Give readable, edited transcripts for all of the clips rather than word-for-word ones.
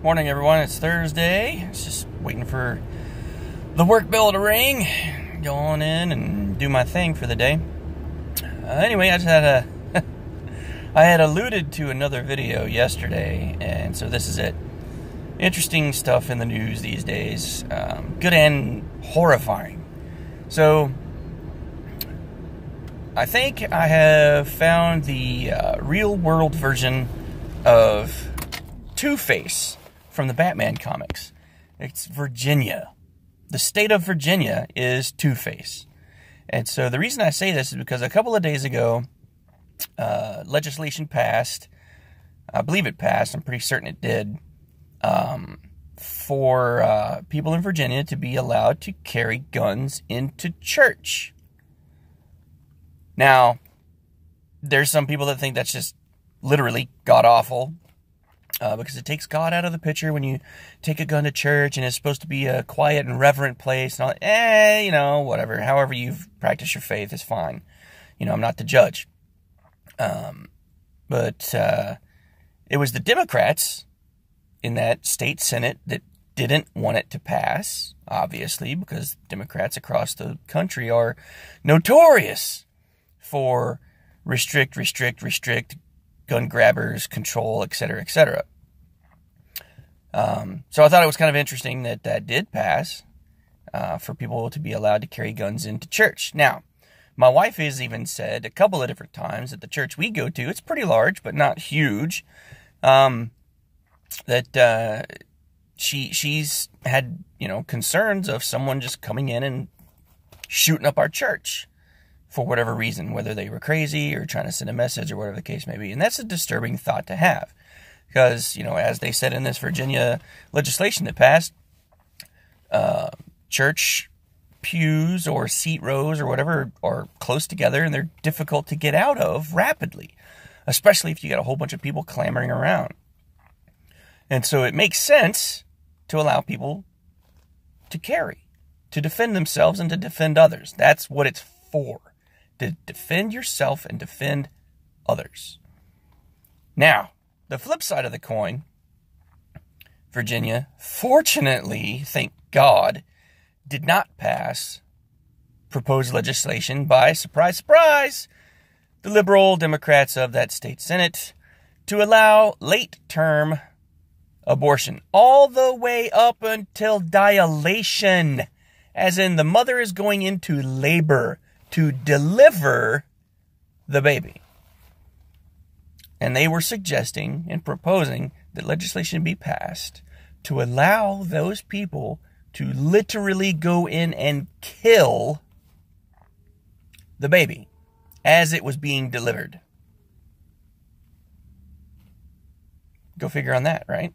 Morning, everyone. It's Thursday. It's just waiting for the work bell to ring. Go on in and do my thing for the day. Anyway, I had alluded to another video yesterday, and so this is it. Interesting stuff in the news these days. Good and horrifying. So, I think I have found the real-world version of Two-Face from the Batman comics. It's Virginia. The state of Virginia is Two-Face. And so the reason I say this is because a couple of days ago, legislation passed. I believe it passed. I'm pretty certain it did. For people in Virginia to be allowed to carry guns into church. Now, there's some people that think that's just literally god-awful. Because it takes God out of the picture when you take a gun to church and it's supposed to be a quiet and reverent place. And all, whatever. However you've practiced your faith is fine. I'm not the judge. But it was the Democrats in that state Senate that didn't want it to pass, obviously, because Democrats across the country are notorious for restrict, gun grabbers, control, etc., etc. So I thought it was kind of interesting that did pass for people to be allowed to carry guns into church. Now, my wife has even said a couple of different times at the church we go to, it's pretty large, but not huge, that she's had, concerns of someone just coming in and shooting up our church for whatever reason, whether they were crazy or trying to send a message or whatever the case may be. And that's a disturbing thought to have. Because, as they said in this Virginia legislation that passed, church pews or seat rows or whatever are close together and they're difficult to get out of rapidly. Especially if you got a whole bunch of people clamoring around. And so it makes sense to allow people to carry, to defend themselves and to defend others. That's what it's for. To defend yourself and defend others. Now, the flip side of the coin, Virginia, fortunately, thank God, did not pass proposed legislation by, surprise, surprise, the liberal Democrats of that state Senate to allow late-term abortion all the way up until dilation, as in the mother is going into labor to deliver the baby. And they were suggesting and proposing that legislation be passed to allow those people to literally go in and kill the baby as it was being delivered. Go figure on that, right?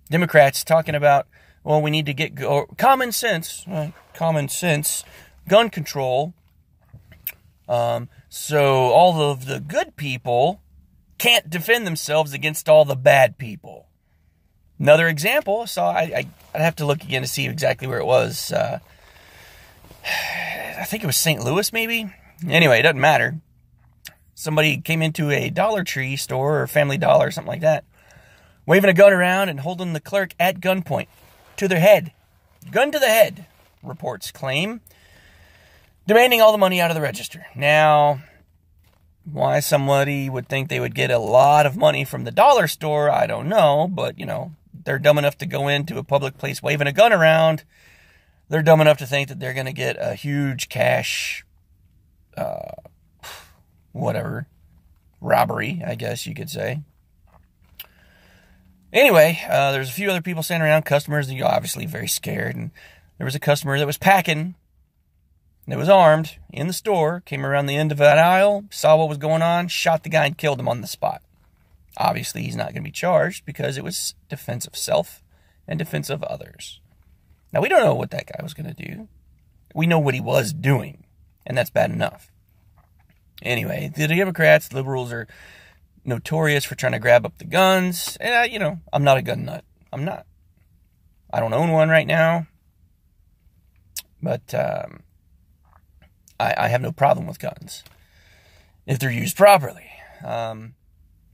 Democrats talking about, well, we need to get common sense, gun control, so all of the good people can't defend themselves against all the bad people. Another example, so I'd have to look again to see exactly where it was. I think it was St. Louis, maybe? Anyway, it doesn't matter. Somebody came into a Dollar Tree store or Family Dollar or something like that, waving a gun around and holding the clerk at gunpoint to their head. Gun to the head, reports claim. Demanding all the money out of the register. Now, why somebody would think they would get a lot of money from the dollar store, I don't know. But, they're dumb enough to go into a public place waving a gun around. They're dumb enough to think that they're going to get a huge cash, robbery, I guess you could say. Anyway, there's a few other people standing around, customers, and you're obviously very scared. And there was a customer that was packing, that was armed, in the store, came around the end of that aisle, saw what was going on, shot the guy and killed him on the spot. Obviously, he's not going to be charged because it was defense of self and defense of others. Now, we don't know what that guy was going to do. We know what he was doing, and that's bad enough. Anyway, the Democrats, liberals are notorious for trying to grab up the guns. And, I'm not a gun nut. I'm not. I don't own one right now. But I have no problem with guns if they're used properly.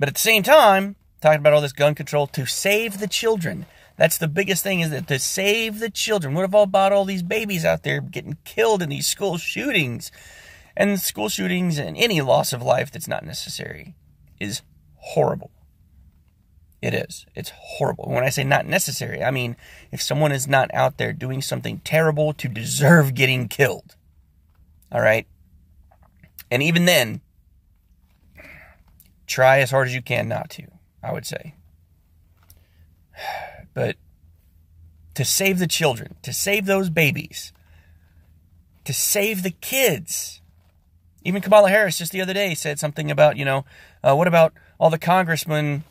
But at the same time, talking about all this gun control to save the children. That's the biggest thing, is that to save the children. What about all these babies out there getting killed in these school shootings? And school shootings and any loss of life that's not necessary is horrible. It is. It's horrible. When I say not necessary, I mean if someone is not out there doing something terrible to deserve getting killed. All right? And even then, try as hard as you can not to, I would say. But to save the children, to save those babies, to save the kids. Even Kamala Harris just the other day said something about, what about all the congressmen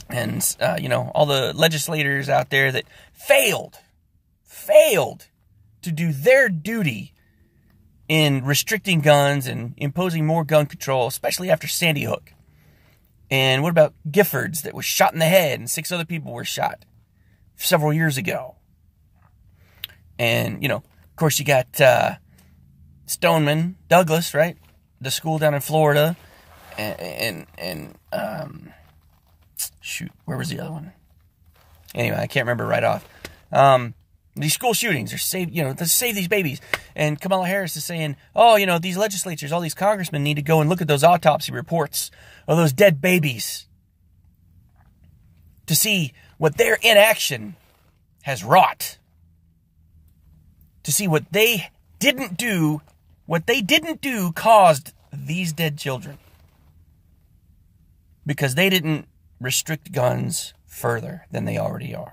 and, all the legislators out there that failed to do their duty in restricting guns and imposing more gun control, especially after Sandy Hook. And what about Giffords that was shot in the head and 6 other people were shot several years ago? And, of course you got Stoneman Douglas, right? The school down in Florida. And shoot, where was the other one? Anyway, I can't remember right off. These school shootings are to save these babies. And Kamala Harris is saying, these legislatures, all these congressmen need to go and look at those autopsy reports of those dead babies to see what their inaction has wrought. To see what they didn't do caused these dead children. Because they didn't restrict guns further than they already are.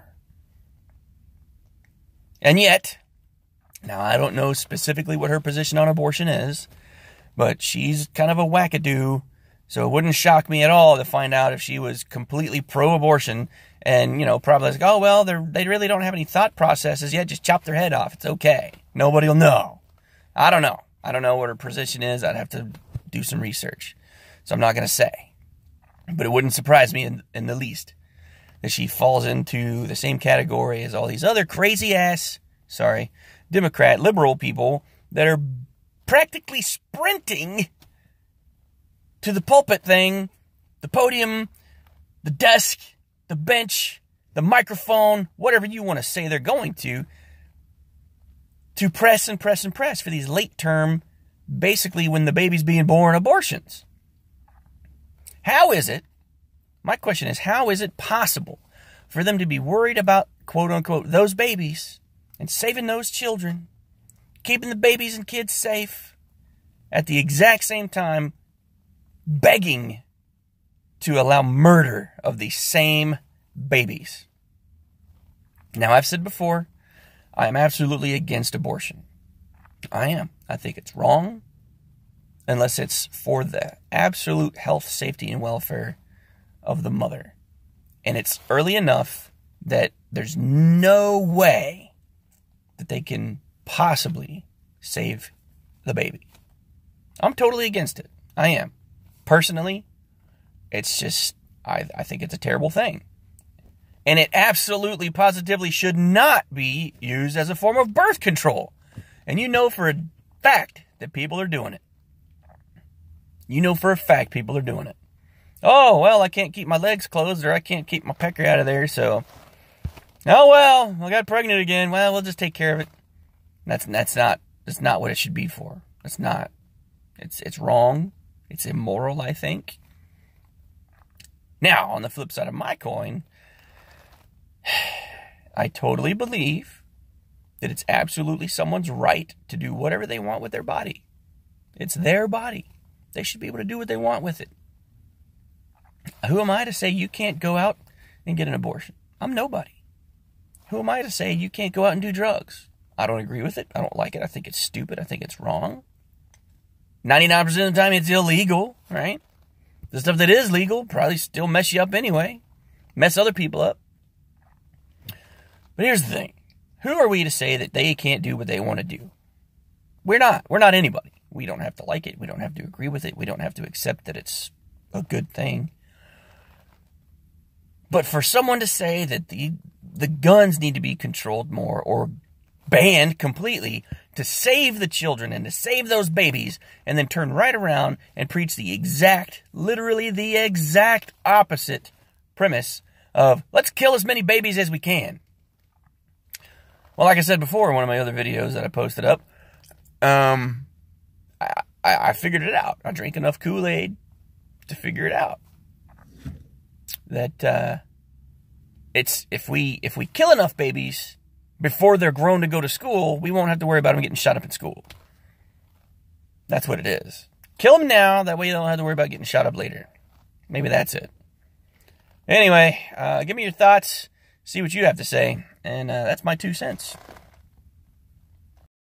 And yet, now I don't know specifically what her position on abortion is, but she's kind of a wackadoo, so it wouldn't shock me at all to find out if she was completely pro-abortion and, probably like, oh, well, they really don't have any thought processes yet, just chop their head off. It's okay. Nobody will know. I don't know. I don't know what her position is. I'd have to do some research. So I'm not going to say. But it wouldn't surprise me in the least that she falls into the same category as all these other crazy-ass, Democrat, liberal people that are practically sprinting to the pulpit thing, the podium, the desk, the bench, the microphone, whatever you want to say they're going to press and press and press for these late-term, basically when the baby's being born, abortions. My question is, how is it possible for them to be worried about, quote-unquote, those babies and saving those children, keeping the babies and kids safe, at the exact same time begging to allow murder of these same babies? Now, I've said before, I am absolutely against abortion. I am. I think it's wrong, unless it's for the absolute health, safety, and welfare of the mother. And it's early enough that there's no way that they can possibly save the baby. I'm totally against it. I am. Personally, it's just, I think it's a terrible thing. And it absolutely, positively should not be used as a form of birth control. And you know for a fact that people are doing it. You know for a fact people are doing it. Oh, well, I can't keep my legs closed, or I can't keep my pecker out of there, so, oh, well, I got pregnant again. Well, we'll just take care of it. That's not what it should be for. It's not. It's wrong. It's immoral, I think. Now, on the flip side of my coin, I totally believe that it's absolutely someone's right to do whatever they want with their body. It's their body. They should be able to do what they want with it. Who am I to say you can't go out and get an abortion? I'm nobody. Who am I to say you can't go out and do drugs? I don't agree with it. I don't like it. I think it's stupid. I think it's wrong. 99% of the time it's illegal, right? The stuff that is legal probably still mess you up anyway. Mess other people up. But here's the thing. Who are we to say that they can't do what they want to do? We're not. We're not anybody. We don't have to like it. We don't have to agree with it. We don't have to accept that it's a good thing. But for someone to say that the guns need to be controlled more or banned completely to save the children and to save those babies, and then turn right around and preach literally the exact opposite premise of let's kill as many babies as we can. Well, like I said before in one of my other videos that I posted up, I figured it out. I drank enough Kool-Aid to figure it out. That it's if we kill enough babies before they're grown to go to school, we won't have to worry about them getting shot up in school. That's what it is. Kill them now, that way you don't have to worry about getting shot up later. Maybe that's it. Anyway, give me your thoughts, see what you have to say, and that's my 2 cents.